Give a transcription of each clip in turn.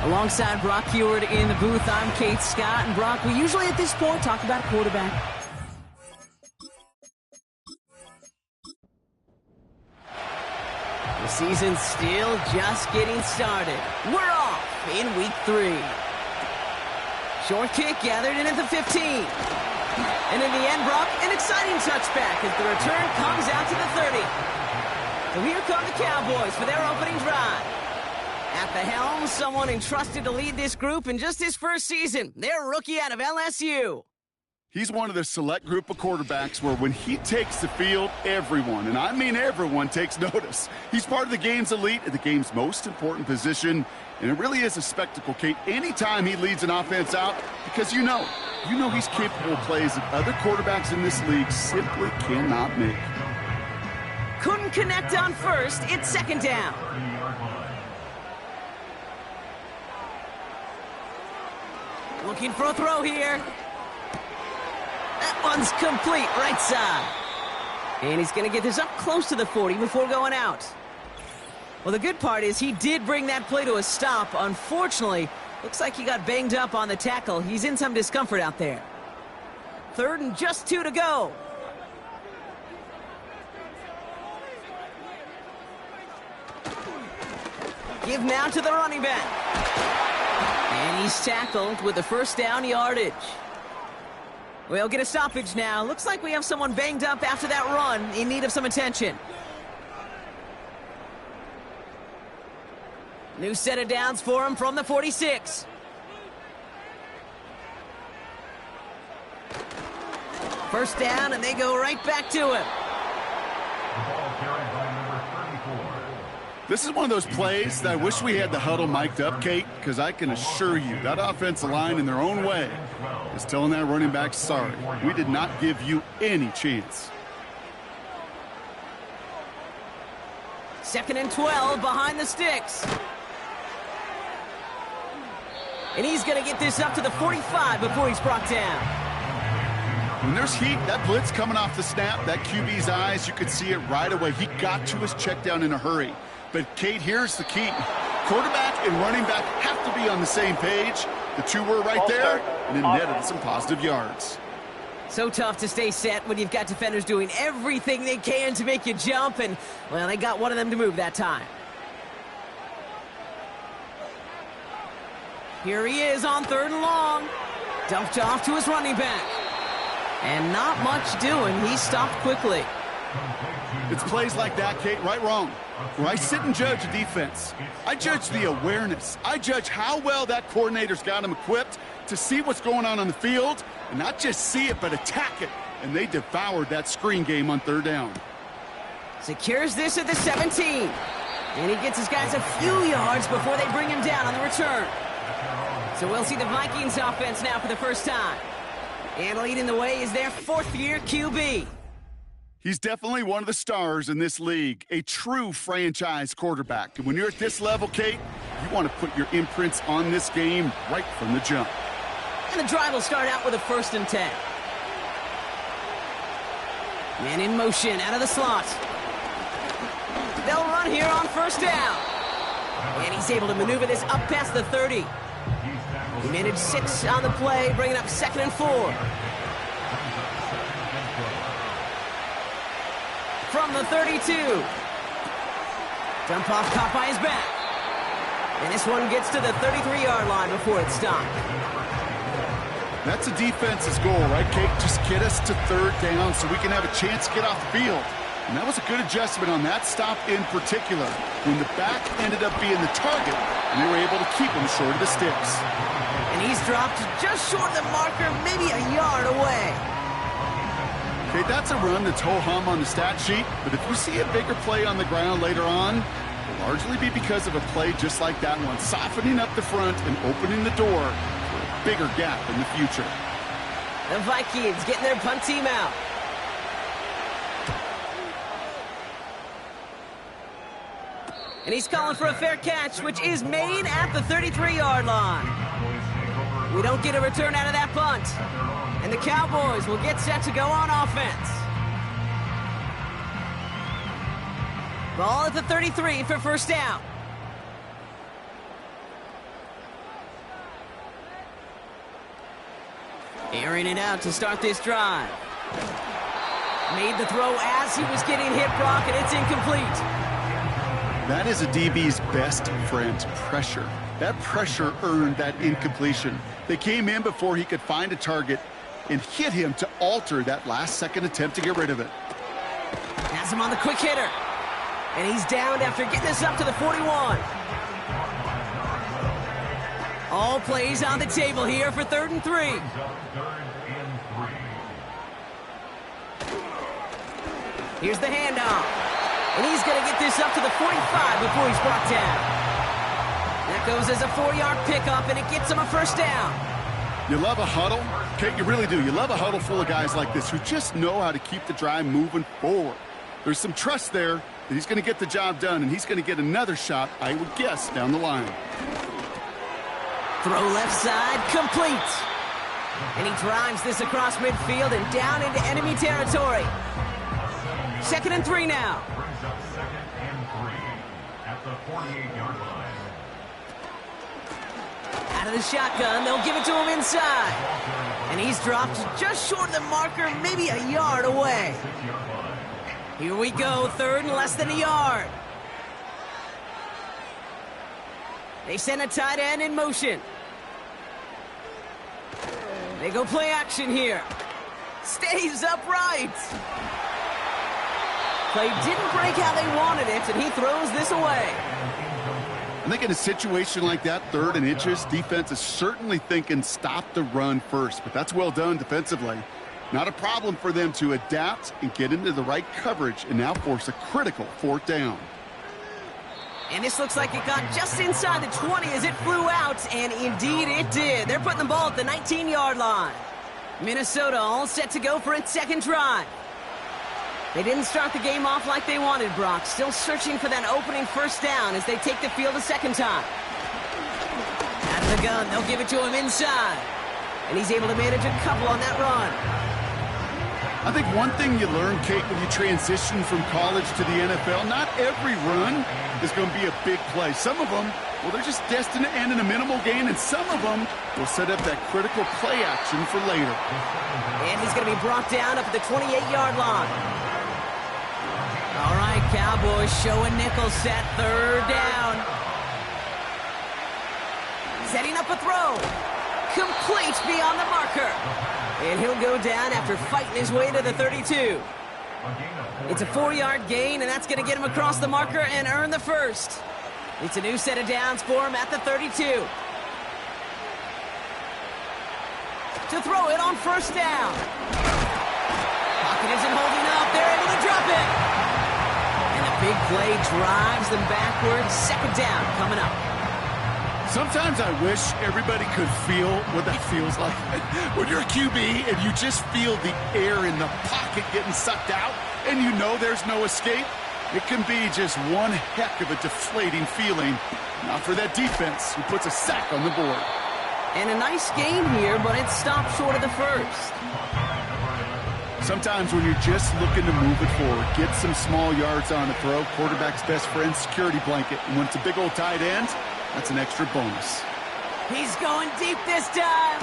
Alongside Brock Heward in the booth, I'm Kate Scott. And Brock, we usually at this point talk about a quarterback. The season's still just getting started. We're off in week 3. Short kick gathered in at the 15. And in the end, Brock, an exciting touchback as the return comes out to the 30. So here come the Cowboys for their opening drive. At the helm, someone entrusted to lead this group in just his first season. Their rookie out of LSU. He's one of the select group of quarterbacks where when he takes the field, everyone, and I mean everyone, takes notice. He's part of the game's elite at the game's most important position, and it really is a spectacle, Kate, anytime he leads an offense out, because you know he's capable of plays that other quarterbacks in this league simply cannot make. Couldn't connect on first. It's second down. Looking for a throw here. That one's complete, right side. And he's going to get this up close to the 40 before going out. Well, the good part is he did bring that play to a stop. Unfortunately, looks like he got banged up on the tackle. He's in some discomfort out there. 3rd and just 2 to go. Give now to the running back. And he's tackled with the first down yardage. We'll get a stoppage now. Looks like we have someone banged up after that run in need of some attention. New set of downs for him from the 46. First down, and they go right back to him. This is one of those plays that I wish we had the huddle mic'd up, Kate, because I can assure you that offensive line in their own way is telling that running back, sorry, we did not give you any chance. 2nd and 12 behind the sticks. And he's going to get this up to the 45 before he's brought down. When there's heat, that blitz coming off the snap, that QB's eyes, you could see it right away. He got to his check down in a hurry. But, Kate, here's the key. Quarterback and running back have to be on the same page. The two were right there, and it netted some positive yards. So tough to stay set when you've got defenders doing everything they can to make you jump, and, well, they got one of them to move that time. Here he is on 3rd and long. Dumped off to his running back. And not much doing. He stopped quickly. It's plays like that, Kate, right, wrong, where I sit and judge a defense. I judge the awareness. I judge how well that coordinator's got him equipped to see what's going on the field, and not just see it, but attack it. And they devoured that screen game on 3rd down. Secures this at the 17. And he gets his guys a few yards before they bring him down on the return. So we'll see the Vikings offense now for the first time. And leading the way is their 4th-year QB. He's definitely one of the stars in this league, a true franchise quarterback. And when you're at this level, Kate, you want to put your imprints on this game right from the jump. And the drive will start out with a 1st and 10. Man in motion out of the slot. They'll run here on 1st down. And he's able to maneuver this up past the 30. He managed 6 on the play, bringing up 2nd and 4. From the 32. Dump off caught by his back. And this one gets to the 33-yard line before it's stopped. That's a defense's goal, right, Kate? Just get us to 3rd down so we can have a chance to get off the field. And that was a good adjustment on that stop in particular, when the back ended up being the target, and they were able to keep him short of the sticks. And he's dropped just short of the marker, maybe a yard away. Okay, that's a run that's ho-hum on the stat sheet, but if we see a bigger play on the ground later on, it'll largely be because of a play just like that one, softening up the front and opening the door for a bigger gap in the future. The Vikings getting their punt team out. And he's calling for a fair catch, which is made at the 33-yard line. We don't get a return out of that punt. And the Cowboys will get set to go on offense. Ball at the 33 for 1st down. Airing it out to start this drive. Made the throw as he was getting hit, Brock, and it's incomplete. That is a DB's best friend, pressure. That pressure earned that incompletion. They came in before he could find a target and hit him to alter that last-second attempt to get rid of it. Has him on the quick hitter. And he's down after getting this up to the 41. All plays on the table here for 3rd and 3. Here's the handoff. And he's going to get this up to the 45 before he's brought down. That goes as a 4-yard pickup, and it gets him a first down. You love a huddle? Okay, you really do. You love a huddle full of guys like this who just know how to keep the drive moving forward. There's some trust there that he's going to get the job done, and he's going to get another shot, I would guess, down the line. Throw left side, complete. And he drives this across midfield and down into enemy territory. 2nd and 3 now. Brings up 2nd and 3 at the 48-yard line. Out of the shotgun, they'll give it to him inside. And he's dropped just short of the marker, maybe a yard away. Here we go, 3rd and less than a yard. They send a tight end in motion. They go play action here. Stays upright. Play didn't break how they wanted it, and he throws this away. I think in a situation like that, 3rd and inches, defense is certainly thinking stop the run first, but that's well done defensively. Not a problem for them to adapt and get into the right coverage and now force a critical 4th down. And this looks like it got just inside the 20 as it flew out, and indeed it did. They're putting the ball at the 19-yard line. Minnesota all set to go for its 2nd drive. They didn't start the game off like they wanted, Brock. Still searching for that opening first down as they take the field a 2nd time. Out of the gun, they'll give it to him inside. And he's able to manage a couple on that run. I think one thing you learn, Kate, when you transition from college to the NFL, not every run is going to be a big play. Some of them, well, they're just destined to end in a minimal gain, and some of them will set up that critical play action for later. And he's going to be brought down up at the 28-yard line. All right, Cowboys show a nickel set, 3rd down. Setting up a throw. Complete beyond the marker. And he'll go down after fighting his way to the 32. It's a 4-yard gain, and that's going to get him across the marker and earn the first. It's a new set of downs for him at the 32. To throw it on 1st down. Pocket isn't holding up. They're able to drop it. And a big play drives them backwards. 2nd down coming up. Sometimes I wish everybody could feel what that feels like. When you're a QB and you just feel the air in the pocket getting sucked out and you know there's no escape, it can be just one heck of a deflating feeling. Not for that defense who puts a sack on the board. And a nice gain here, but it stopped short of the first. Sometimes when you're just looking to move it forward, get some small yards on a throw, quarterback's best friend, security blanket. And when it's a big old tight end, that's an extra bonus. He's going deep this time.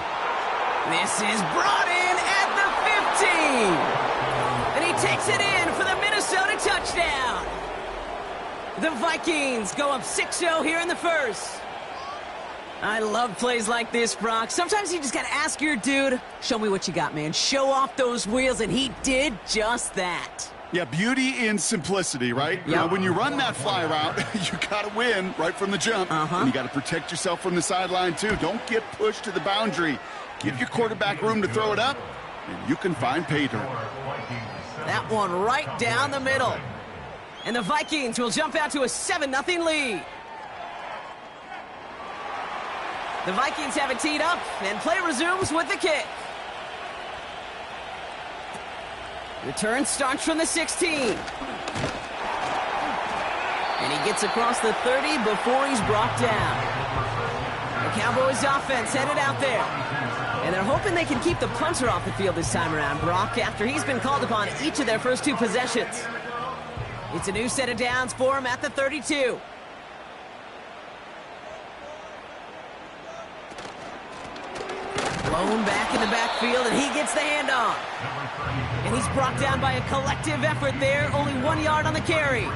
This is brought in at the 15. And he takes it in for the Minnesota touchdown. The Vikings go up 6-0 here in the first. I love plays like this, Brock. Sometimes you just got to ask your dude, show me what you got, man. Show off those wheels, and he did just that. Yeah, beauty in simplicity, right? Yep. Now, when you run that fly route, you got to win right from the jump. And you got to protect yourself from the sideline, too. Don't get pushed to the boundary. Give your quarterback room to throw it up, and you can find pay dirt. That one right down the middle. And the Vikings will jump out to a 7-0 lead. The Vikings have it teed up, and play resumes with the kick. Return starts from the 16. And he gets across the 30 before he's brought down. The Cowboys offense headed out there. And they're hoping they can keep the punter off the field this time around, Brock, after he's been called upon each of their first 2 possessions. It's a new set of downs for him at the 32. Blown back in the backfield, and he gets the handoff. And he's brought down by a collective effort there. Only 1 yard on the carry.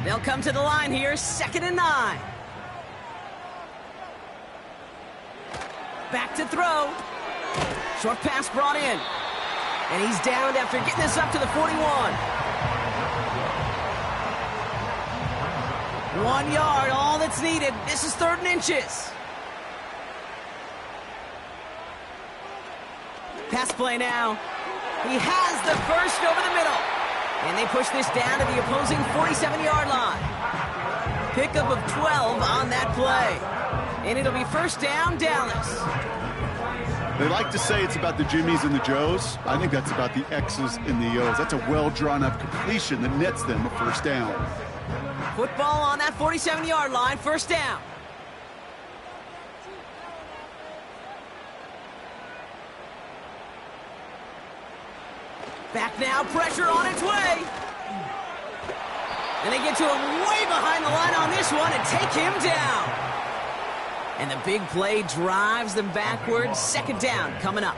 They'll come to the line here, 2nd and 9. Back to throw. Short pass brought in. And he's downed after getting this up to the 41. 1 yard, all that's needed. This is 3rd and inches. Pass play now. He has the first over the middle. And they push this down to the opposing 47-yard line. Pickup of 12 on that play. And it'll be 1st down, Dallas. They like to say it's about the Jimmies and the Joes. I think that's about the X's and the O's. That's a well-drawn-up completion that nets them a 1st down. Football on that 47-yard line, 1st down. Back now, pressure on its way. And they get to him way behind the line on this one and take him down. And the big play drives them backwards. 2nd down coming up.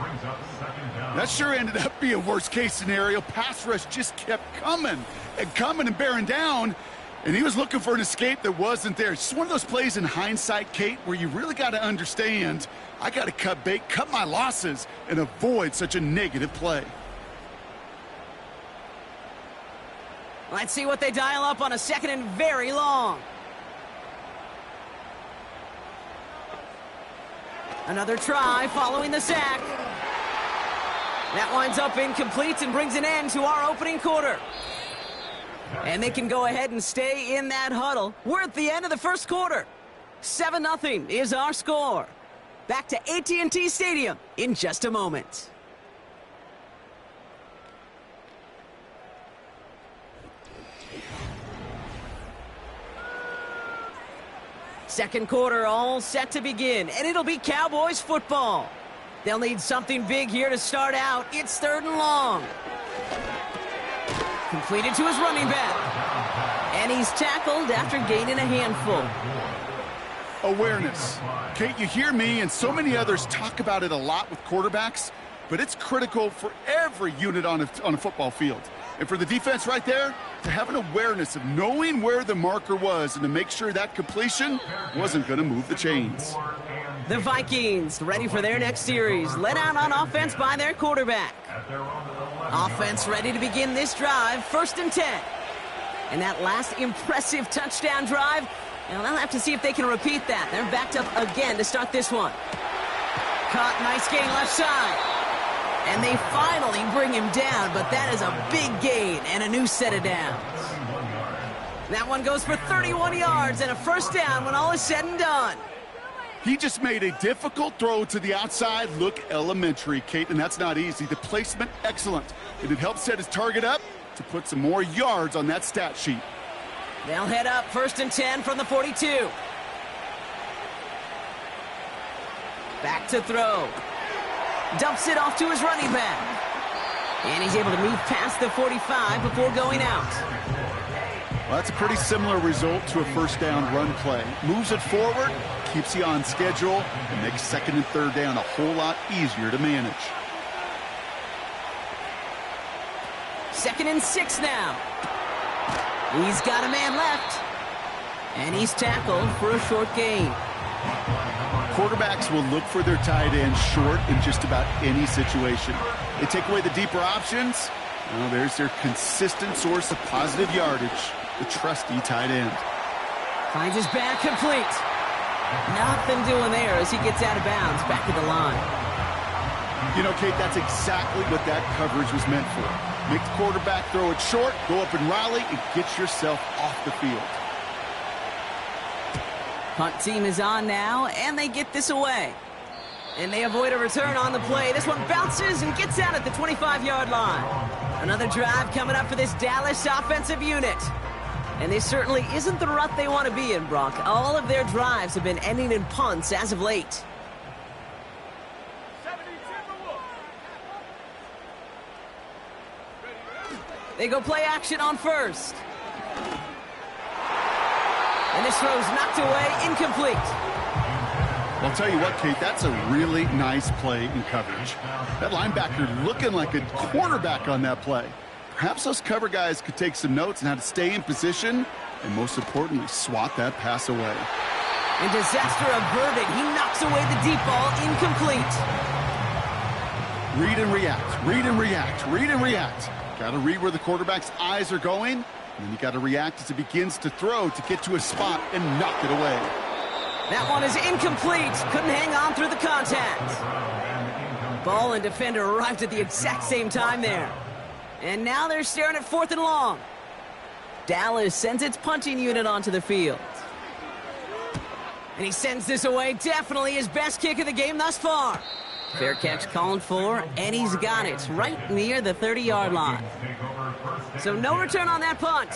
That sure ended up being a worst-case scenario. Pass rush just kept coming and bearing down. And he was looking for an escape that wasn't there. It's just one of those plays in hindsight, Kate, where you really got to understand, I got to cut bait, cut my losses, and avoid such a negative play. Let's see what they dial up on a 2nd and very long. Another try following the sack. That winds up incomplete and brings an end to our opening quarter. And they can go ahead and stay in that huddle. We're at the end of the 1st quarter. 7-0 is our score. Back to AT&T Stadium in just a moment. Second quarter all set to begin, and it'll be Cowboys football. They'll need something big here to start out. It's 3rd and long. Completed to his running back. And he's tackled after gaining a handful. Awareness. Kate, you hear me and so many others talk about it a lot with quarterbacks, but it's critical for every unit on a football field. And for the defense right there, to have an awareness of knowing where the marker was and to make sure that completion wasn't going to move the chains. The Vikings ready for their next series, led out on offense by their quarterback. Offense ready to begin this drive, 1st and 10. And that last impressive touchdown drive, they'll have to see if they can repeat that. They're backed up again to start this one. Caught, nice gain left side. And they finally bring him down, but that is a big gain and a new set of downs. That one goes for 31 yards and a 1st down when all is said and done. He just made a difficult throw to the outside look elementary, Kate, and that's not easy. The placement, excellent. And it helped set his target up to put some more yards on that stat sheet. They'll head up 1st and 10 from the 42. Back to throw. Dumps it off to his running back. And he's able to move past the 45 before going out. Well, that's a pretty similar result to a 1st down run play. Moves it forward, keeps you on schedule, and makes 2nd and 3rd down a whole lot easier to manage. 2nd and 6 now. He's got a man left. And he's tackled for a short gain. Quarterbacks will look for their tight end short in just about any situation. They take away the deeper options. Well, there's their consistent source of positive yardage, the trusty tight end. Finds his back complete. Nothing doing there as he gets out of bounds back at the line. You know, Kate, that's exactly what that coverage was meant for. Make the quarterback throw it short, go up and rally, and get yourself off the field. Punt team is on now, and they get this away. And they avoid a return on the play. This one bounces and gets out at the 25-yard line. Another drive coming up for this Dallas offensive unit. And this certainly isn't the rut they want to be in, Brock. All of their drives have been ending in punts as of late. They go play action on 1st. And this throw's knocked away, incomplete. I'll tell you what, Kate, that's a really nice play in coverage. That linebacker looking like a quarterback on that play. Perhaps those cover guys could take some notes on how to stay in position and, most importantly, swat that pass away. And disaster averted. He knocks away the deep ball, incomplete. Read and react, read and react, read and react. Got to read where the quarterback's eyes are going, and then you got to react as it begins to throw to get to a spot and knock it away. That one is incomplete. Couldn't hang on through the contact. Ball and defender arrived at the exact same time there. And now they're staring at 4th and long. Dallas sends its punting unit onto the field. And he sends this away. Definitely his best kick of the game thus far. Fair catch called for, and he's got it right near the 30-yard line. So no return on that punt.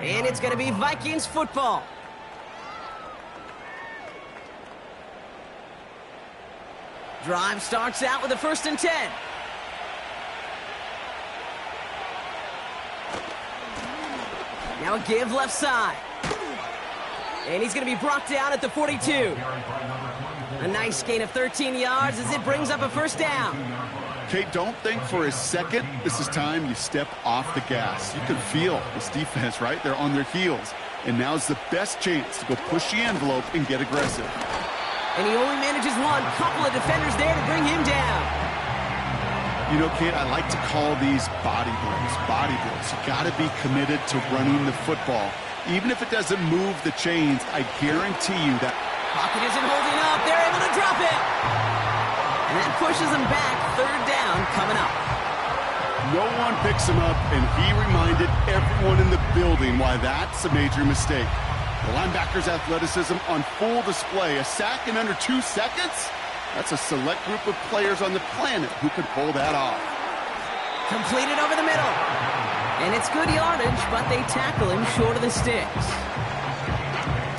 And it's going to be Vikings football. Drive starts out with a 1st and 10. Now a give left side. And he's going to be brought down at the 42. A nice gain of 13 yards as it brings up a 1st down. Kate, don't think for a second this is time you step off the gas. You can feel this defense, right? They're on their heels. And now's the best chance to go push the envelope and get aggressive. And he only manages one. Couple of defenders there to bring him down. You know, Kate, I like to call these body blows. Body blows. You got to be committed to running the football. Even if it doesn't move the chains, I guarantee you that Pocket isn't holding up. They're able to drop it. And that pushes him back. 3rd down coming up. no one picks him up, and he reminded everyone in the building why that's a major mistake. The linebacker's athleticism on full display. A sack in under 2 seconds? That's a select group of players on the planet who could pull that off. Completed over the middle. And it's good yardage, but they tackle him short of the sticks.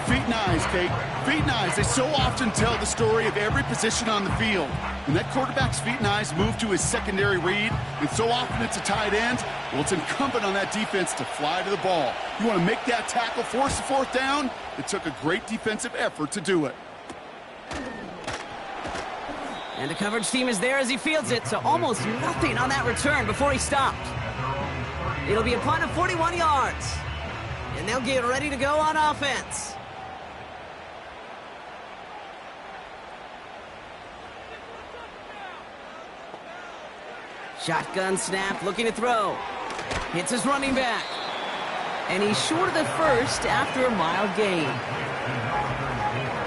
Feet and eyes, Kate. Feet and eyes. They so often tell the story of every position on the field. When that quarterback's feet and eyes move to his secondary read, and so often it's a tight end, well, it's incumbent on that defense to fly to the ball. You want to make that tackle, force the 4th down? It took a great defensive effort to do it. And the coverage team is there as he fields it, so almost nothing on that return before he stopped. It'll be a punt of 41 yards. And they'll get ready to go on offense. Shotgun snap, looking to throw. Hits his running back. And he's short of the first after a mild gain.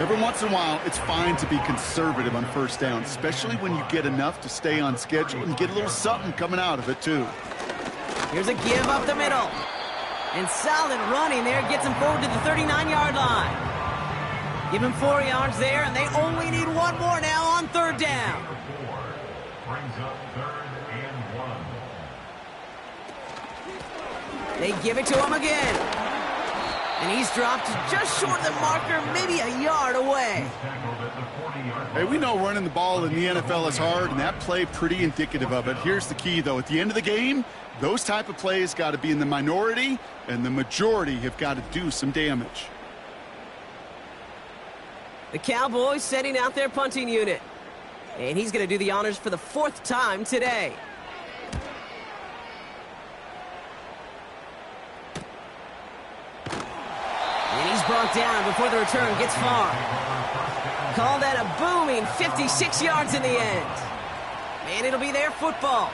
Every once in a while, it's fine to be conservative on 1st down, especially when you get enough to stay on schedule and get a little something coming out of it, too. Here's a give up the middle. And solid running there gets him forward to the 39-yard line. Give him 4 yards there, and they only need one more now on 3rd down. Brings up 3rd and 1. They give it to him again. And he's dropped just short of the marker, maybe a yard away. Hey, we know running the ball in the NFL is hard, and that play pretty indicative of it. Here's the key, though. At the end of the game, those type of plays got to be in the minority, and the majority have got to do some damage. The Cowboys setting out their punting unit. And he's going to do the honors for the 4th time today. And he's brought down before the return gets far. Call that a booming 56 yards in the end. And it'll be their football.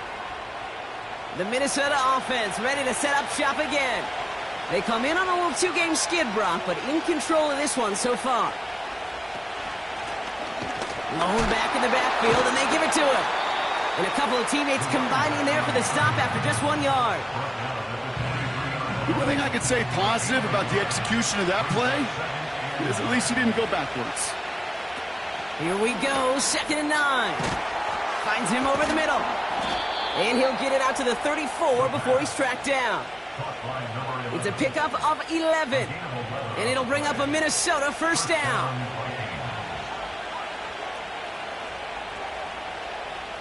The Minnesota offense ready to set up shop again. They come in on a little 2-game skid, Brock, but in control of this one so far. Lone back in the backfield, and they give it to him. And a couple of teammates combining there for the stop after just 1 yard. The one thing I could say positive about the execution of that play is at least he didn't go backwards. Here we go, 2nd and 9. Finds him over the middle. And he'll get it out to the 34 before he's tracked down. It's a pickup of 11. And it'll bring up a Minnesota 1st down.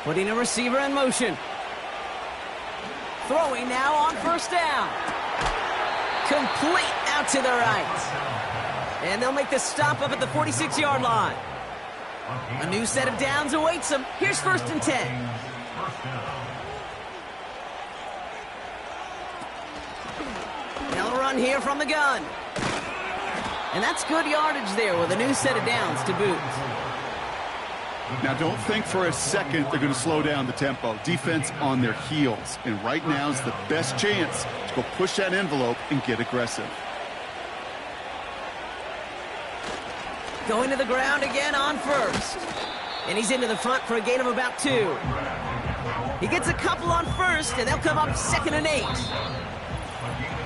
Putting a receiver in motion. Throwing now on 1st down. Complete out to the right. And they'll make the stop up at the 46-yard line. A new set of downs awaits them. Here's 1st and 10. They'll run here from the gun. And that's good yardage there with a new set of downs to boot. Now, don't think for a second they're going to slow down the tempo. Defense on their heels. And right now is the best chance to go push that envelope and get aggressive. Going to the ground again on 1st. And he's into the front for a gain of about 2. He gets a couple on 1st, and they'll come up 2nd and 8.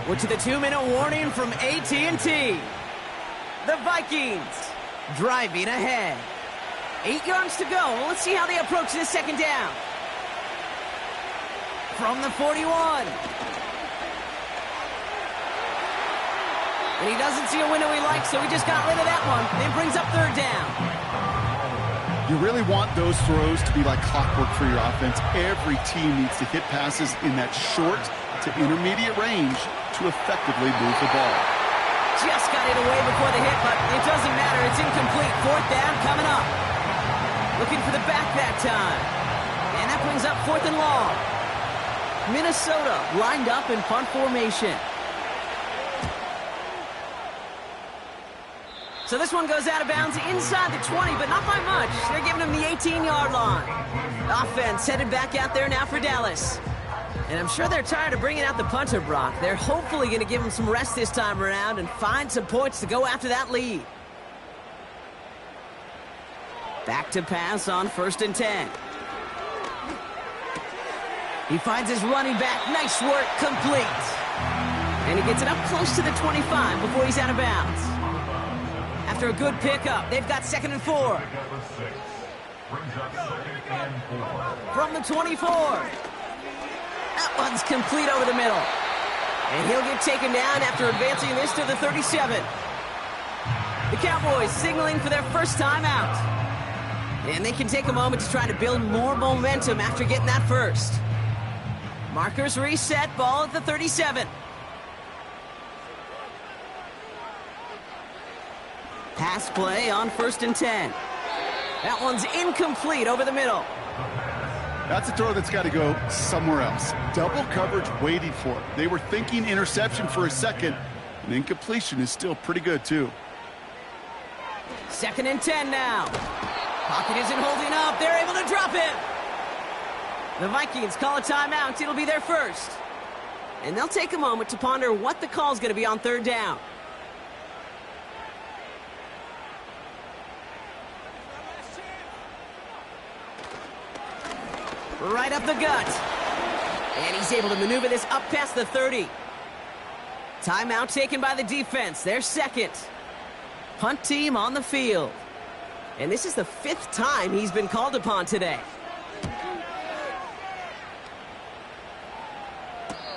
We're to the 2-minute warning from AT&T. The Vikings driving ahead. 8 yards to go. Let's see how they approach this 2nd down. From the 41. And he doesn't see a window he likes, so he just got rid of that one. Then brings up 3rd down. You really want those throws to be like clockwork for your offense. Every team needs to hit passes in that short to intermediate range to effectively move the ball. Just got it away before the hit, but it doesn't matter. It's incomplete. 4th down coming up. Looking for the back that time. And that brings up 4th and long. Minnesota lined up in punt formation. So this one goes out of bounds inside the 20, but not by much. They're giving him the 18-yard line. Offense headed back out there now for Dallas. And I'm sure they're tired of bringing out the punter, Brock. They're hopefully going to give him some rest this time around and find some points to go after that lead. Back to pass on 1st and 10. He finds his running back. Nice work, complete. And he gets it up close to the 25 before he's out of bounds. After a good pickup, they've got 2nd and 4. From the 24. That one's complete over the middle. And he'll get taken down after advancing this to the 37. The Cowboys signaling for their first time out. And they can take a moment to try to build more momentum after getting that first. Markers reset, ball at the 37. Pass play on 1st and 10. That one's incomplete over the middle. That's a throw that's got to go somewhere else. Double coverage waiting for it. They were thinking interception for a second, and incompletion is still pretty good, too. 2nd and 10 now. Pocket isn't holding up. They're able to drop it. The Vikings call a timeout. It'll be their first. And they'll take a moment to ponder what the call's going to be on 3rd down. Right up the gut. And he's able to maneuver this up past the 30. Timeout taken by the defense. Their 2nd. Punt team on the field. And this is the 5th time he's been called upon today.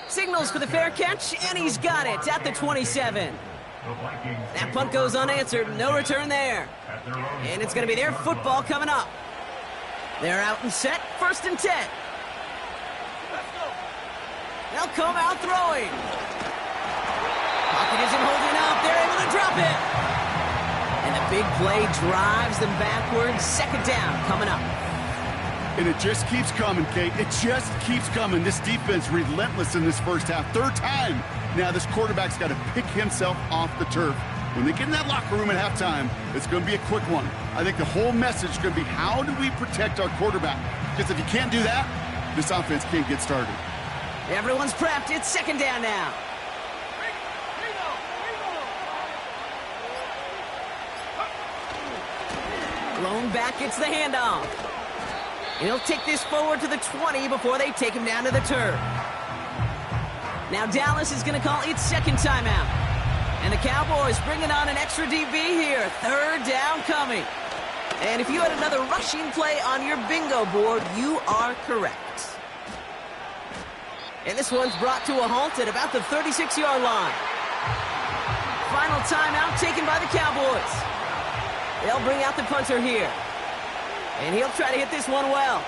Signals for the fair catch, and he's got it at the 27. That punt goes unanswered. No return there. And it's going to be their football coming up. They're out and set. 1st and 10. They'll come out throwing. Pocket isn't holding up. They're able to drop it. And the big play drives them backwards. 2nd down coming up. And it just keeps coming, Kate. It just keeps coming. This defense relentless in this first half. 3rd time. Now this quarterback's got to pick himself off the turf. When they get in that locker room at halftime, it's going to be a quick one. I think the whole message is going to be, how do we protect our quarterback? Because if you can't do that, this offense can't get started. Everyone's prepped. It's 2nd down now. Lone back gets the handoff. And he'll take this forward to the 20 before they take him down to the turf. Now Dallas is going to call its 2nd timeout. And the Cowboys bringing on an extra DB here. 3rd down coming. And if you had another rushing play on your bingo board, you are correct. And this one's brought to a halt at about the 36-yard line. Final timeout taken by the Cowboys. They'll bring out the punter here. And he'll try to hit this one well.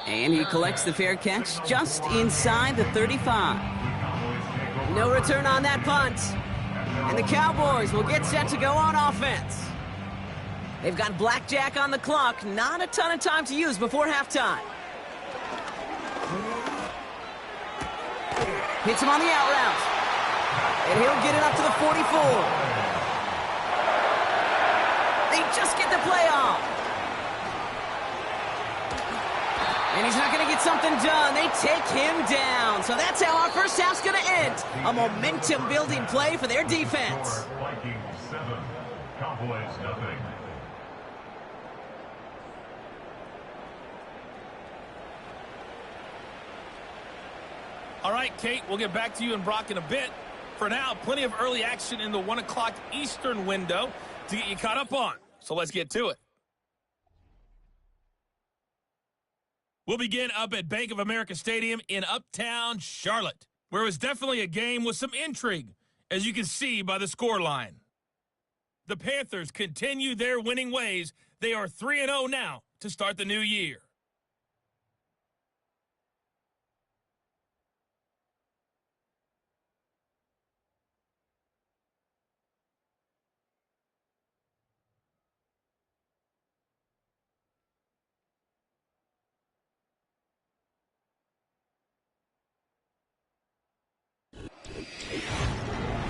And he collects the fair catch just inside the 35. No return on that punt. And the Cowboys will get set to go on offense. They've got blackjack on the clock. Not a ton of time to use before halftime. Hits him on the out route. And he'll get it up to the 44. They just get the play off. And he's not going to get something done. They take him down. So that's how our first half's going to end. A momentum-building play for their defense. Vikings 7, Cowboys nothing. All right, Kate, we'll get back to you and Brock in a bit. For now, plenty of early action in the 1 o'clock Eastern window to get you caught up on. So let's get to it. We'll begin up at Bank of America Stadium in Uptown Charlotte, where it was definitely a game with some intrigue, as you can see by the scoreline. The Panthers continue their winning ways. They are 3-0 now to start the new year.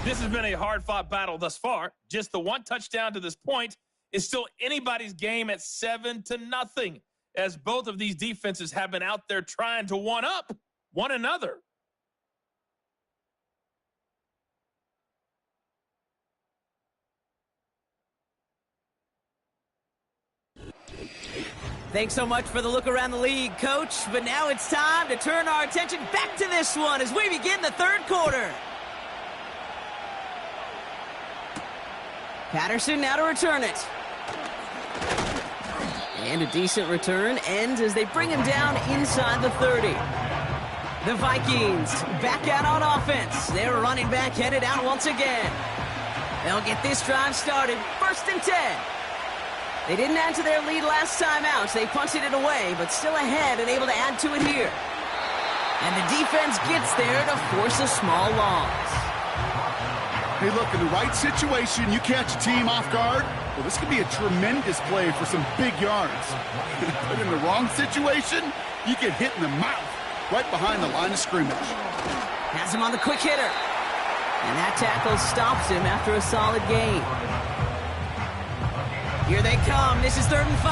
This has been a hard-fought battle thus far. Just the one touchdown to this point is still anybody's game at 7-0, as both of these defenses have been out there trying to one-up one another. Thanks so much for the look around the league, Coach. But now it's time to turn our attention back to this one as we begin the third quarter. Patterson now to return it. And a decent return ends as they bring him down inside the 30. The Vikings back out on offense. Their running back headed out once again. They'll get this drive started. 1st and 10. They didn't add to their lead last time out. They punted it away, but still ahead and able to add to it here. And the defense gets there to force a small loss. Hey, look, in the right situation, you catch a team off guard. Well, this could be a tremendous play for some big yards. But in the wrong situation, you get hit in the mouth right behind the line of scrimmage. Has him on the quick hitter. And that tackle stops him after a solid gain. Here they come. This is 3rd and 5.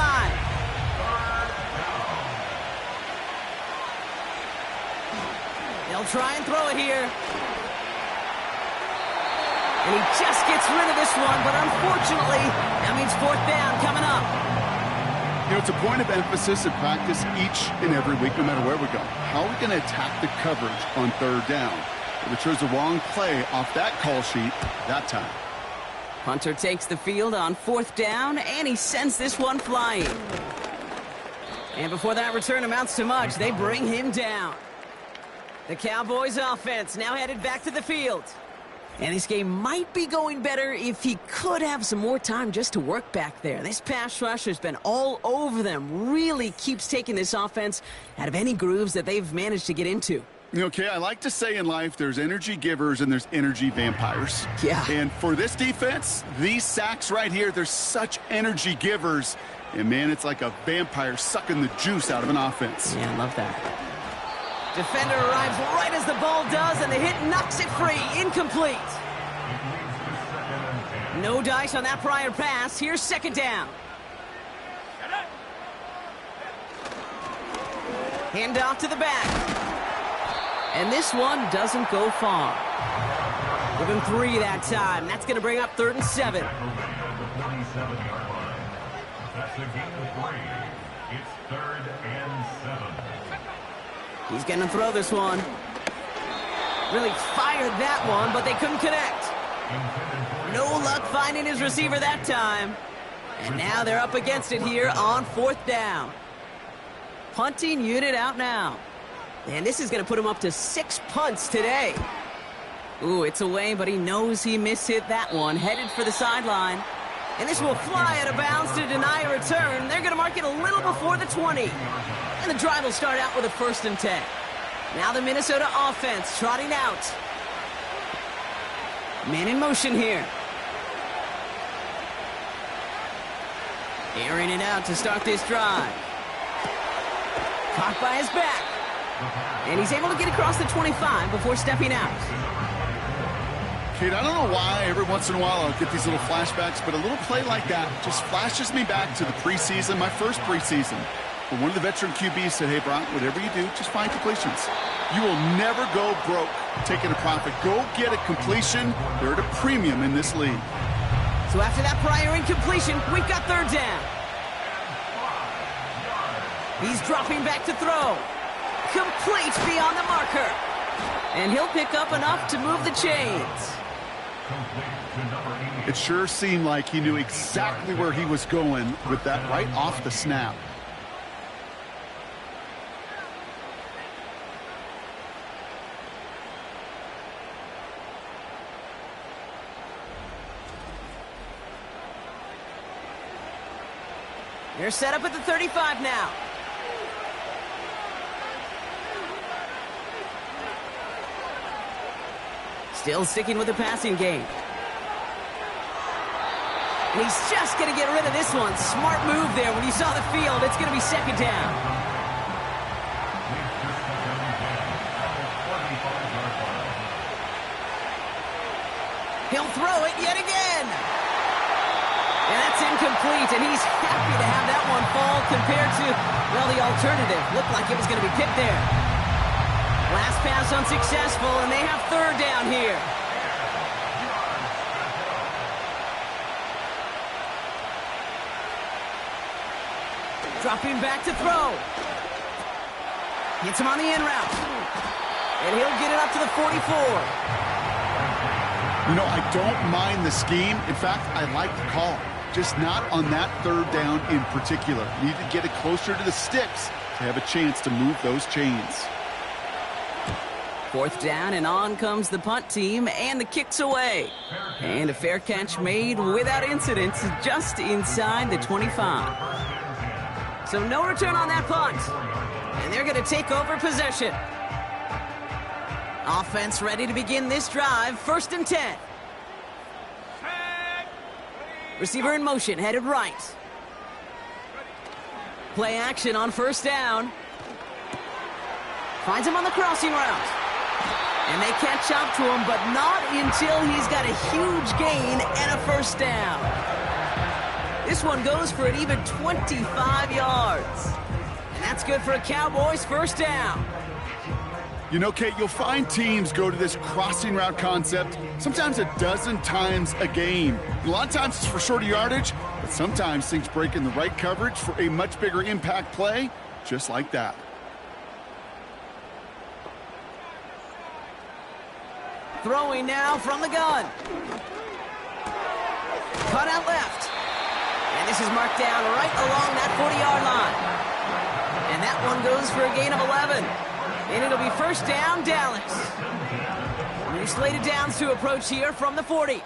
They'll try and throw it here. And he just gets rid of this one, but unfortunately, that means 4th down coming up. You know, it's a point of emphasis in practice each and every week, no matter where we go. How are we going to attack the coverage on 3rd down? We chose the wrong play off that call sheet that time. Hunter takes the field on 4th down, and he sends this one flying. And before that return amounts to much, they bring him down. The Cowboys offense now headed back to the field. And this game might be going better if he could have some more time just to work back there. This pass rush has been all over them. Really keeps taking this offense out of any grooves that they've managed to get into. Okay, I like to say in life there's energy givers and there's energy vampires. Yeah. And for this defense, these sacks right here, they're such energy givers. And, man, it's like a vampire sucking the juice out of an offense. Yeah, I love that. Defender arrives right as the ball does, and the hit knocks it free. Incomplete. No dice on that prior pass. Here's 2nd down. Hand off to the back. And this one doesn't go far. Give him 3 that time. That's going to bring up 3rd and 7. That's a gain of 3. It's 3rd and 7. He's going to throw this one. Really fired that one, but they couldn't connect. No luck finding his receiver that time. And now they're up against it here on 4th down. Punting unit out now. And this is going to put him up to 6 punts today. Ooh, it's away, but he knows he mishit that one. Headed for the sideline. And this will fly out of bounds to deny a return. They're going to mark it a little before the 20. And the drive will start out with a 1st and 10. Now the Minnesota offense trotting out. Man in motion here. Airing it out to start this drive. Caught by his back. And he's able to get across the 25 before stepping out. Kate, I don't know why every once in a while I'll get these little flashbacks, but a little play like that just flashes me back to the preseason, my first preseason. When one of the veteran QBs said, hey, Brock, whatever you do, just find completions. You will never go broke taking a profit. Go get a completion. They're at a premium in this league. So after that prior incompletion, we've got third down. He's dropping back to throw. Complete beyond the marker. And he'll pick up enough to move the chains. It sure seemed like he knew exactly where he was going with that right off the snap. They're set up at the 35 now. Still sticking with the passing game. And he's just going to get rid of this one. Smart move there. When you saw the field, it's going to be second down. He'll throw it yet again. And that's incomplete, and he's happy to have that one fall compared to, well, the alternative. Looked like it was going to be picked there. Last pass unsuccessful, and they have third down here. Dropping back to throw. Hits him on the in route. And he'll get it up to the 44. You know, I don't mind the scheme. In fact, I like the call. Just not on that third down in particular. Need to get it closer to the sticks to have a chance to move those chains. Fourth down, and on comes the punt team, and the kick's away. And a fair catch made without incident, just inside the 25. So no return on that punt. And they're going to take over possession. Offense ready to begin this drive, 1st and 10. Receiver in motion, headed right. Play action on 1st down. Finds him on the crossing route. And they catch up to him, but not until he's got a huge gain and a 1st down. This one goes for an even 25 yards. And that's good for a Cowboys 1st down. You know, Kate, you'll find teams go to this crossing route concept sometimes a dozen times a game. A lot of times it's for shorter yardage, but sometimes things break in the right coverage for a much bigger impact play, just like that. Throwing now from the gun. Cut out left. And this is marked down right along that 40-yard line. And that one goes for a gain of 11. And it'll be 1st down, Dallas. New slated downs to approach here from the 40.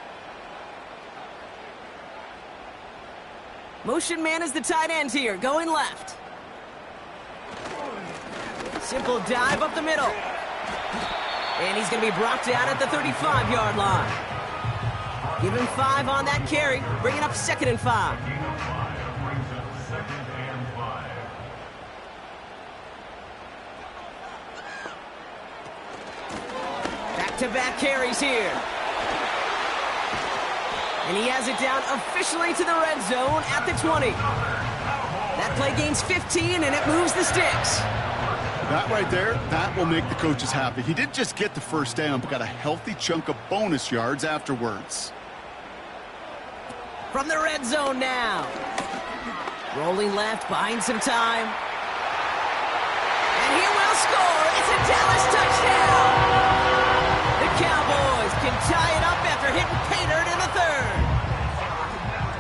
Motion man is the tight end here, going left. Simple dive up the middle. And he's going to be brought down at the 35-yard line. Give him 5 on that carry, bringing up 2nd and 5. Back-to-back carries here. And he has it down officially to the red zone at the 20. That play gains 15, and it moves the sticks. That right there, that will make the coaches happy. He didn't just get the 1st down, but got a healthy chunk of bonus yards afterwards. From the red zone now. Rolling left, buying some time. And he will score. It's a Dallas touchdown. The Cowboys can tie it up after hitting pay dirt in the 3rd.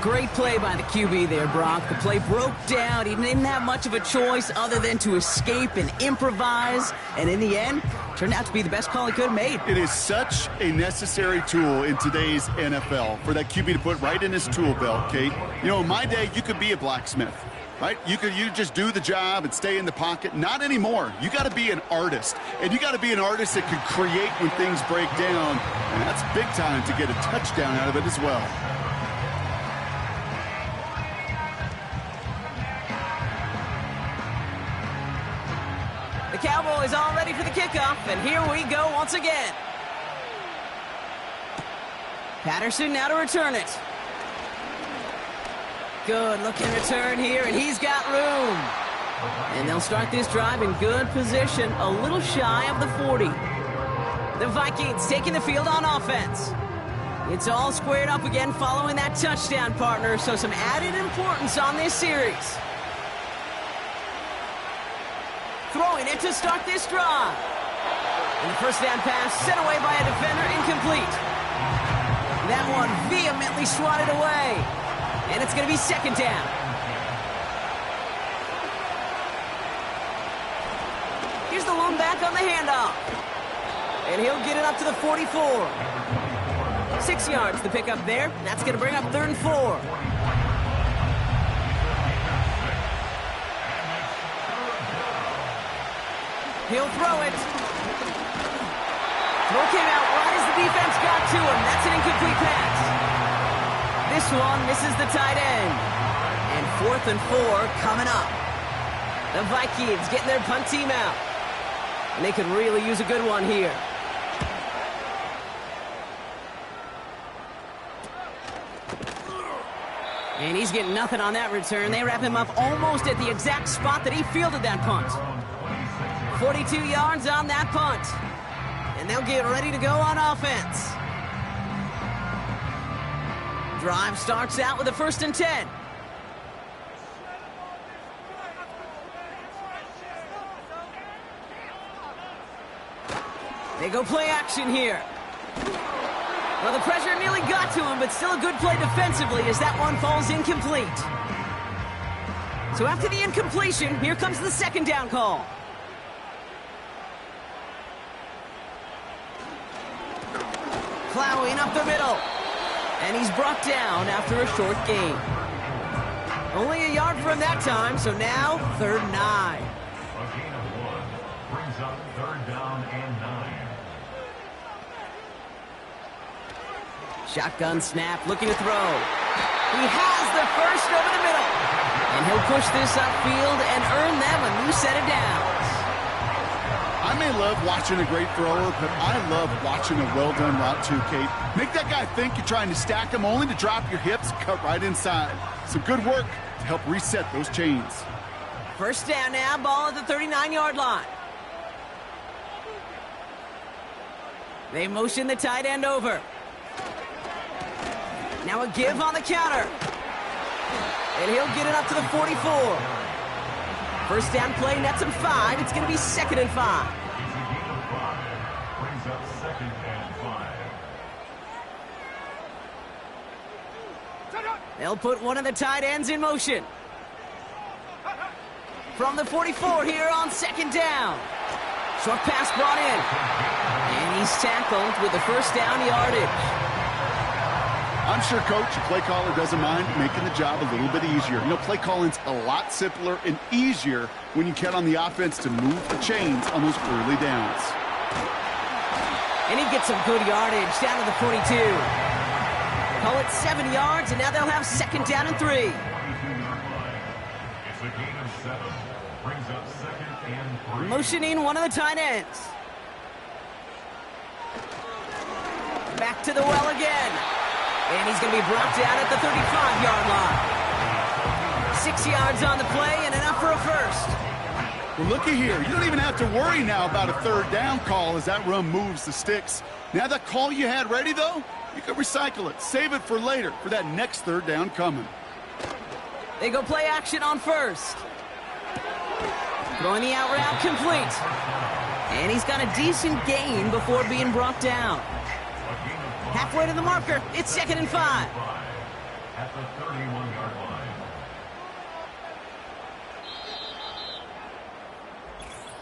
Great play by the QB there, Brock. The play broke down. He didn't have much of a choice other than to escape and improvise. And in the end, turned out to be the best call he could have made. It is such a necessary tool in today's NFL for that QB to put right in his tool belt, Kate. You know, in my day, you could be a blacksmith. right? You just do the job and stay in the pocket. Not anymore. You got to be an artist, and you got to be an artist that can create when things break down, and that's big time to get a touchdown out of it as well. The Cowboys all ready for the kickoff, and here we go once again. Patterson now to return it. Good looking return here, and he's got room. And they'll start this drive in good position, a little shy of the 40. The Vikings taking the field on offense. It's all squared up again following that touchdown, partner, so some added importance on this series. Throwing it to start this drive. And the first down pass sent away by a defender, incomplete. That one vehemently swatted away. And it's going to be second down. Here's the lone back on the handoff. And he'll get it up to the 44. 6 yards to pick up there. That's going to bring up 3rd and 4. He'll throw it. Throw came out right as the defense got to him. That's an incomplete pass. This one misses the tight end. And 4th and 4 coming up. The Vikings getting their punt team out. And they could really use a good one here. And he's getting nothing on that return. They wrap him up almost at the exact spot that he fielded that punt. 42 yards on that punt. And they'll get ready to go on offense. Drive starts out with a 1st and 10. They go play action here. Well, the pressure nearly got to him, but still a good play defensively as that one falls incomplete. So after the incompletion, here comes the 2nd down call. Plowing up the middle. And he's brought down after a short gain. Only a yard from that time, so now 3rd and 9. A gain of 1 brings up 3rd down and 9. Shotgun snap, looking to throw. He has the first over the middle. And he'll push this upfield and earn them a new set of downs. I may love watching a great thrower, but I love watching a well-done route too, Kate. Make that guy think you're trying to stack him only to drop your hips, cut right inside. Some good work to help reset those chains. First down now, ball at the 39-yard line. They motion the tight end over. Now a give on the counter. And he'll get it up to the 44. First down play, nets him 5. It's going to be 2nd and 5. It's a gain of 5. Brings up 2nd and 5. They'll put one of the tight ends in motion. From the 44 here on 2nd down. Short pass brought in. And he's tackled with the first down yardage. I'm sure Coach, the play caller, doesn't mind making the job a little bit easier. You know, play calling's a lot simpler and easier when you count on the offense to move the chains on those early downs. And he gets some good yardage down to the 42. Call it 7 yards, and now they'll have 2nd down and 3. 22-yard line. It's a gain of 7. Brings up 2nd and 3. Motioning one of the tight ends. Back to the well again. And he's going to be brought down at the 35-yard line. 6 yards on the play and enough for a first. Well, looky here. You don't even have to worry now about a 3rd down call as that run moves the sticks. Now that call you had ready, though, you can recycle it. Save it for later for that next 3rd down coming. They go play action on 1st. Throwing the out route complete. And he's got a decent gain before being brought down. Halfway to the marker, it's 2nd and 5. At the 31-yard line.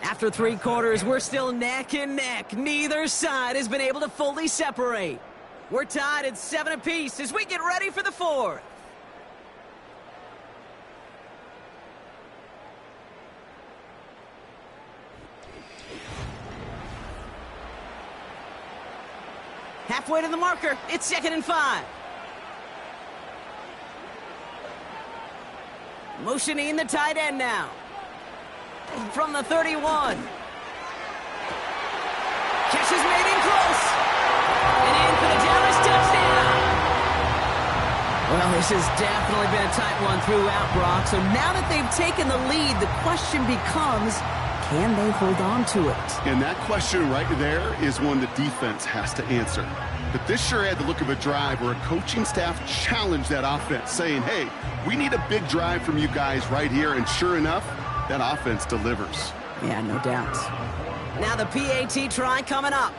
After 3 quarters, we're still neck and neck. Neither side has been able to fully separate. We're tied at 7 apiece as we get ready for the 4th. Halfway to the marker. It's 2nd and 5. Motioning the tight end now. From the 31. Catch is made in close. And in for the Dallas touchdown. Well, this has definitely been a tight one throughout, Brock. So now that they've taken the lead, the question becomes, can they hold on to it? And that question right there is one the defense has to answer. But this sure had the look of a drive where a coaching staff challenged that offense, saying, hey, we need a big drive from you guys right here. And sure enough, that offense delivers. Yeah, no doubt. Now the PAT try coming up.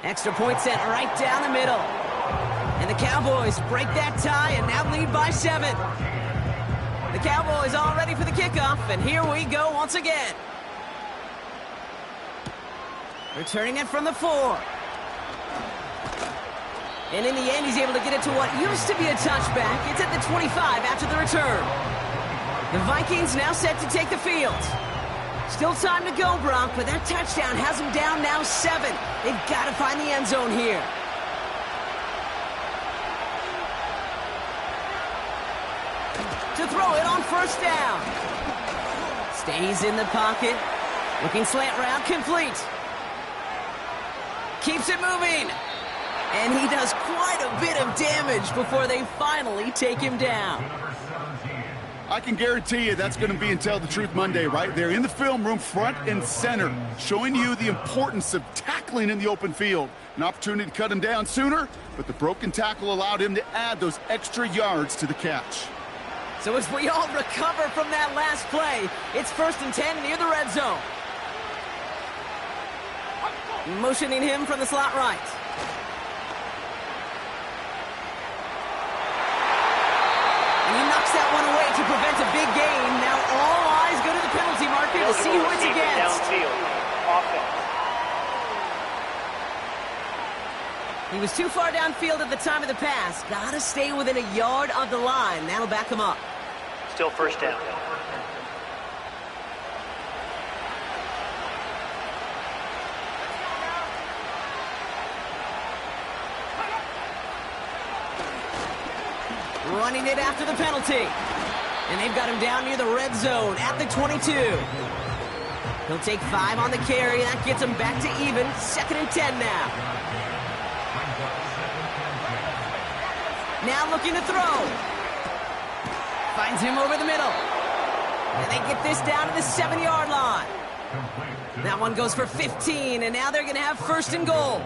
Extra point set right down the middle. And the Cowboys break that tie and now lead by 7. The Cowboys all ready for the kickoff, and here we go once again. Returning it from the 4. And in the end, he's able to get it to what used to be a touchback. It's at the 25 after the return. The Vikings now set to take the field. Still time to go, Brock, but that touchdown has them down now 7. They've got to find the end zone here. To throw it on 1st down. Stays in the pocket. Looking slant route, complete. Keeps it moving. And he does quite a bit of damage before they finally take him down. I can guarantee you that's going to be in Tell the Truth Monday right there in the film room, front and center, showing you the importance of tackling in the open field. An opportunity to cut him down sooner, but the broken tackle allowed him to add those extra yards to the catch. So as we all recover from that last play, it's 1st and 10 near the red zone. Motioning him from the slot right. And he knocks that one away to prevent a big gain. Now all eyes go to the penalty marker to see who it's against. He was too far downfield at the time of the pass. Got to stay within a yard of the line. That'll back him up. Still 1st down. Running it after the penalty. And they've got him down near the red zone at the 22. He'll take 5 on the carry. That gets him back to even. 2nd and 10 now. Now looking to throw. Finds him over the middle. And they get this down to the 7-yard line. That one goes for 15, and now they're going to have 1st and goal.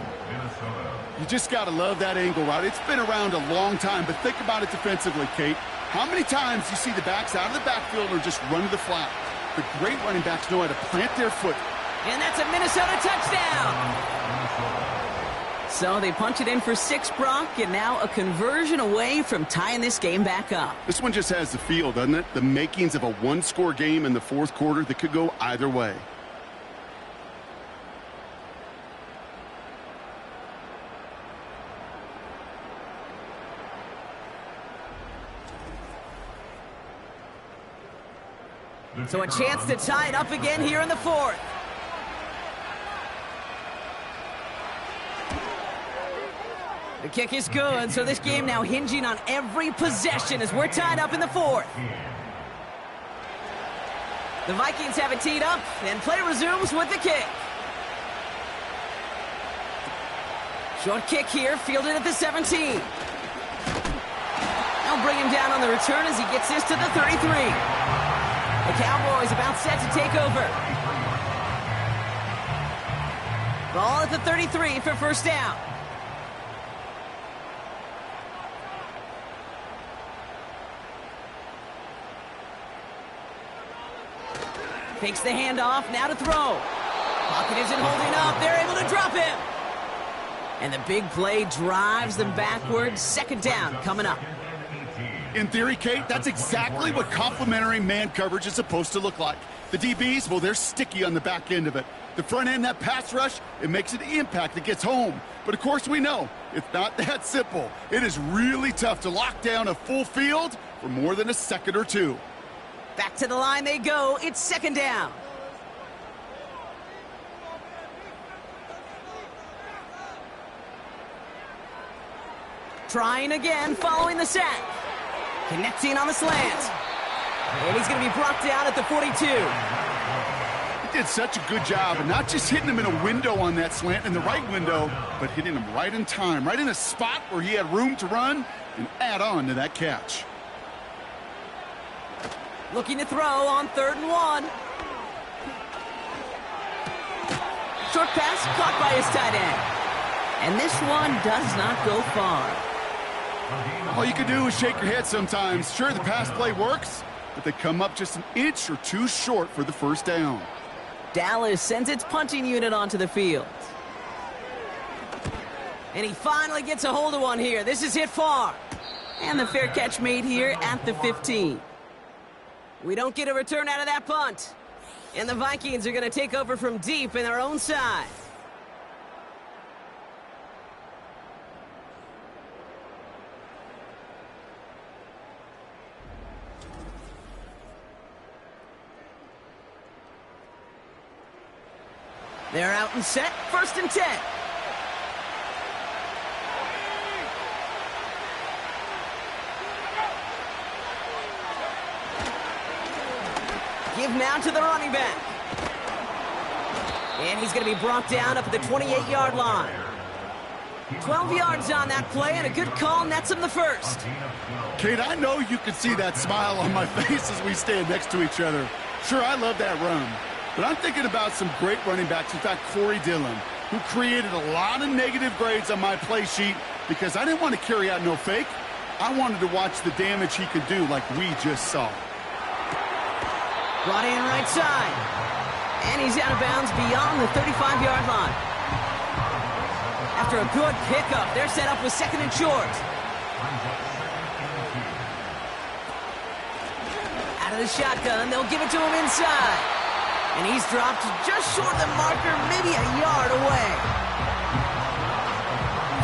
You just got to love that angle route. It's been around a long time, but think about it defensively, Kate. How many times you see the backs out of the backfield or just run to the flat? The great running backs know how to plant their foot. And that's a Minnesota touchdown. So they punch it in for 6, Brock, and now a conversion away from tying this game back up. This one just has the feel, doesn't it? The makings of a one-score game in the 4th quarter that could go either way. So a chance to tie it up again here in the 4th. The kick is good, so this game now hinging on every possession as we're tied up in the 4th. The Vikings have it teed up, and play resumes with the kick. Short kick here, fielded at the 17. They'll bring him down on the return as he gets this to the 33. The Cowboys about set to take over. Ball at the 33 for 1st down. Takes the handoff, now to throw. Pocket isn't holding up, they're able to drop him. And the big play drives them backwards. 2nd down coming up. In theory, Kate, that's exactly what complementary man coverage is supposed to look like. The DBs, well, they're sticky on the back end of it. The front end, that pass rush, it makes an impact that gets home. But, of course, we know it's not that simple. It is really tough to lock down a full field for more than a second or two. Back to the line they go. It's 2nd down. Trying again following the sack. Connecting on the slant. And he's going to be brought down at the 42. He did such a good job, and not just hitting him in a window on that slant, in the right window, but hitting him right in time, right in a spot where he had room to run and add on to that catch. Looking to throw on 3rd and 1. Short pass caught by his tight end. And this one does not go far. All you can do is shake your head sometimes. Sure, the pass play works, but they come up just an inch or two short for the first down. Dallas sends its punting unit onto the field. And he finally gets a hold of one here. This is hit far. And the fair catch made here at the 15. We don't get a return out of that punt. And the Vikings are going to take over from deep in their own side. They're out and set, 1st and 10. Give now to the running back. And he's going to be brought down up at the 28-yard line. 12 yards on that play, and a good call nets him the first. Kate, I know you can see that smile on my face as we stand next to each other. Sure, I love that run. But I'm thinking about some great running backs. In fact, Corey Dillon, who created a lot of negative grades on my play sheet because I didn't want to carry out no fake. I wanted to watch the damage he could do like we just saw. Brought in right side. And he's out of bounds beyond the 35-yard line. After a good pickup, they're set up with 2nd and short. Out of the shotgun, they'll give it to him inside. And he's dropped just short of the marker, maybe a yard away.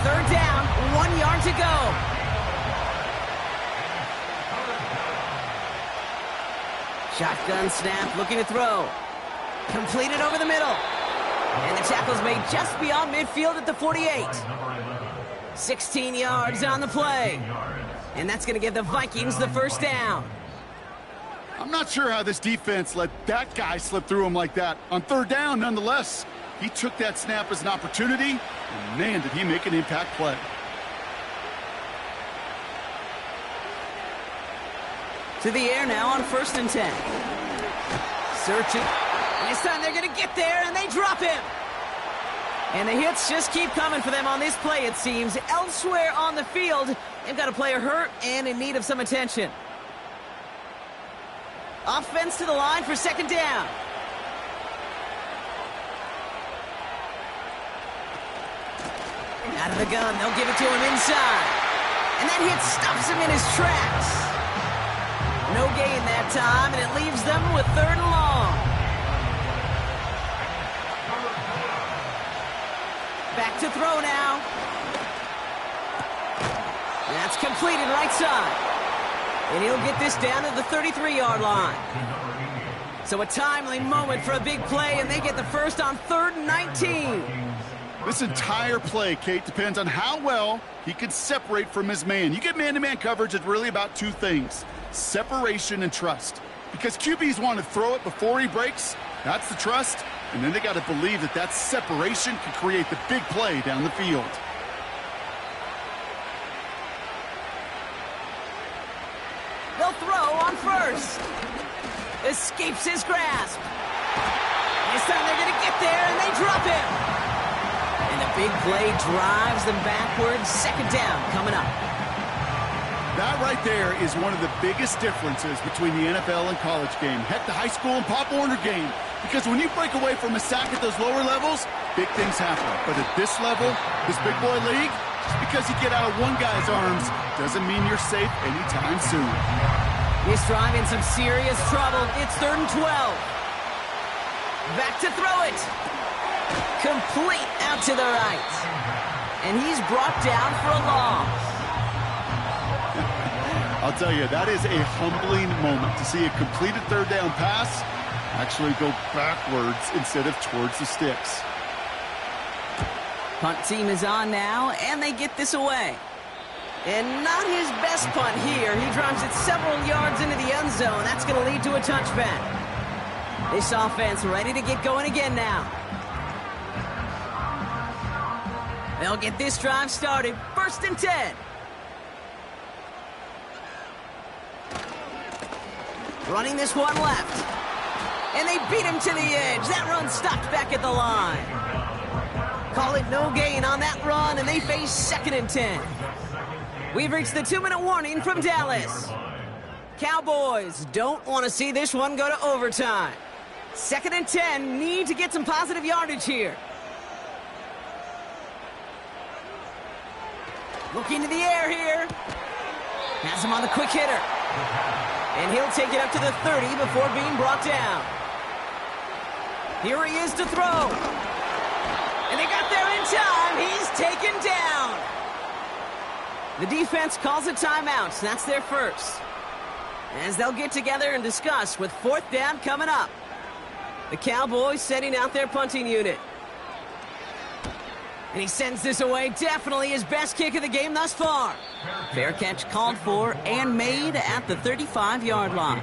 3rd down, 1 yard to go. Shotgun snap, looking to throw. Completed over the middle. And the tackle's made just beyond midfield at the 48. 16 yards on the play. And that's going to give the Vikings the first down. I'm not sure how this defense let that guy slip through him like that. On 3rd down, nonetheless, he took that snap as an opportunity, and man, did he make an impact play. To the air now on 1st and 10. Searching. And this time they're going to get there, and they drop him. And the hits just keep coming for them on this play, it seems. Elsewhere on the field, they've got a player hurt and in need of some attention. Offense to the line for 2nd down. Out of the gun, they'll give it to him inside. And that hit stops him in his tracks. No gain that time, and it leaves them with 3rd and long. Back to throw now. That's completed right side. And he'll get this down to the 33-yard line. So a timely moment for a big play, and they get the first on 3rd and 19. This entire play, Kate, depends on how well he can separate from his man. You get man-to-man coverage, it's really about 2 things: separation and trust. Because QBs want to throw it before he breaks. That's the trust. And then they got to believe that that separation can create the big play down the field. They'll throw on 1st. Escapes his grasp. This time they're going to get there, and they drop him. And the big play drives them backwards. 2nd down coming up. That right there is one of the biggest differences between the NFL and college game. Heck, the high school and Pop Warner game. Because when you break away from a sack at those lower levels, big things happen. But at this level, this big boy league, just because you get out of one guy's arms doesn't mean you're safe anytime soon. This drive in some serious trouble. It's 3rd and 12. Back to throw it. Complete out to the right. And he's brought down for a loss. I'll tell you, that is a humbling moment to see a completed 3rd down pass actually go backwards instead of towards the sticks. Punt team is on now, and they get this away. And not his best punt here. He drives it several yards into the end zone. That's going to lead to a touchback. This offense ready to get going again now. They'll get this drive started. 1st and 10. Running this one left. And they beat him to the edge. That run stopped back at the line. Call it no gain on that run, and they face 2nd and 10. We've reached the 2-minute warning from Dallas. Cowboys don't want to see this one go to overtime. 2nd and 10, need to get some positive yardage here. Looking to the air here. Has him on the quick hitter. And he'll take it up to the 30 before being brought down. Here he is to throw. And they got there in time. He's taken down. The defense calls a timeout. That's their first. As they'll get together and discuss with 4th down coming up. The Cowboys setting out their punting unit. And he sends this away. Definitely his best kick of the game thus far. Fair catch called for and made at the 35-yard line.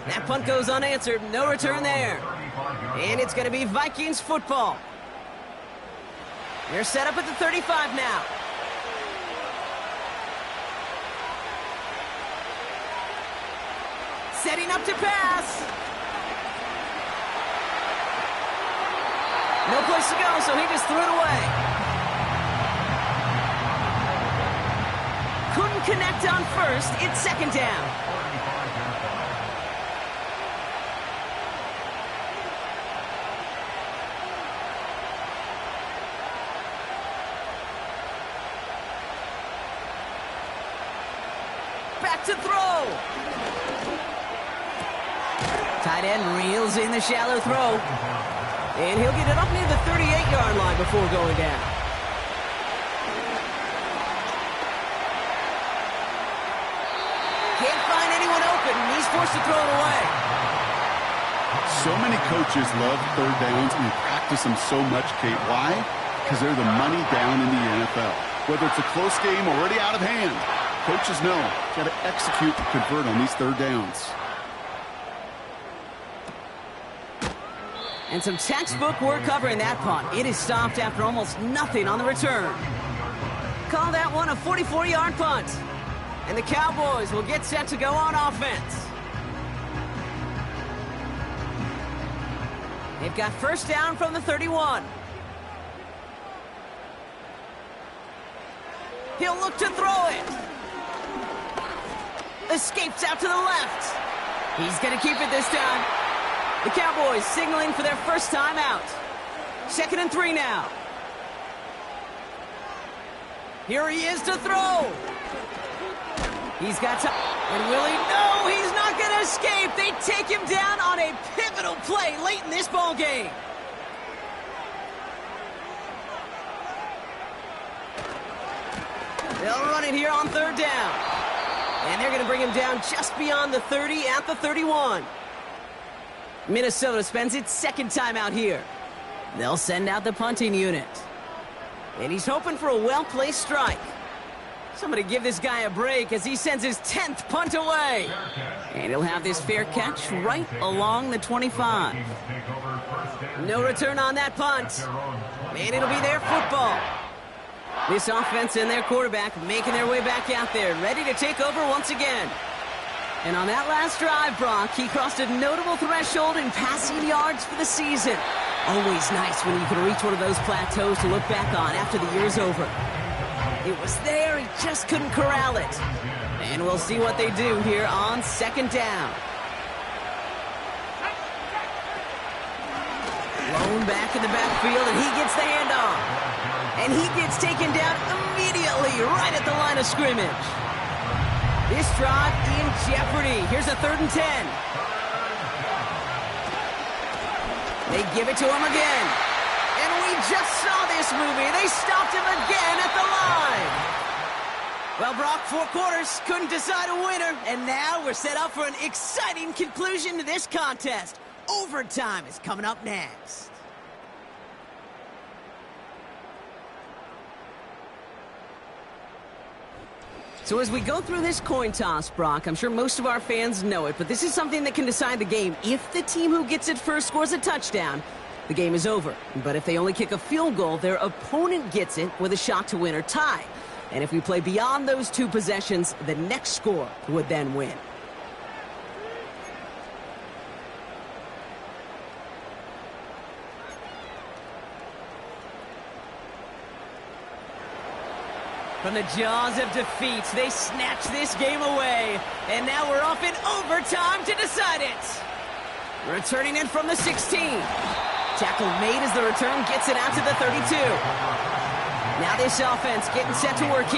That punt goes unanswered. No return there. And it's going to be Vikings football. They're set up at the 35 now. Setting up to pass. No place to go, so he just threw it away. Couldn't connect on first. It's 2nd down. Back to throw. Tight end reels in the shallow throw. And he'll get it up near the 38-yard line before going down. Can't find anyone open. He's forced to throw it away. So many coaches love 3rd downs and practice them so much, Kate. Why? Because they're the money down in the NFL. Whether it's a close game already out of hand, coaches know got to execute and convert on these 3rd downs. And some textbook work covering that punt. It is stopped after almost nothing on the return. Call that one a 44-yard punt. And the Cowboys will get set to go on offense. They've got 1st down from the 31. He'll look to throw it. Escapes out to the left. He's going to keep it this time. The Cowboys signaling for their first time out. 2nd and 3 now. Here he is to throw. He's got time. And will he? No, he's not going to escape. They take him down on a pivotal play late in this ball game. They'll run it here on 3rd down. And they're going to bring him down just beyond the 30 at the 31. Minnesota spends its 2nd time out here. They'll send out the punting unit. And he's hoping for a well-placed strike. Somebody give this guy a break as he sends his 10th punt away. And he'll have this fair catch right along the 25. No return on that punt. And it'll be their football. This offense and their quarterback making their way back out there, ready to take over once again. And on that last drive, Brock, he crossed a notable threshold in passing yards for the season. Always nice when you can reach one of those plateaus to look back on after the year's over. It was there, he just couldn't corral it. And we'll see what they do here on 2nd down. Blown back in the backfield, and he gets the handoff. And he gets taken down immediately right at the line of scrimmage. This drive in jeopardy. Here's a 3rd and 10. They give it to him again. And we just saw this movie. They stopped him again at the line. Well, Brock, 4 quarters couldn't decide a winner. And now we're set up for an exciting conclusion to this contest. Overtime is coming up next. So as we go through this coin toss, Brock, I'm sure most of our fans know it, but this is something that can decide the game. If the team who gets it first scores a touchdown, the game is over. But if they only kick a field goal, their opponent gets it with a shot to win or tie. And if we play beyond those 2 possessions, the next score would then win. From the jaws of defeat, they snatch this game away. And now we're off in overtime to decide it. Returning in from the 16. Tackle made as the return gets it out to the 32. Now this offense getting set to work here.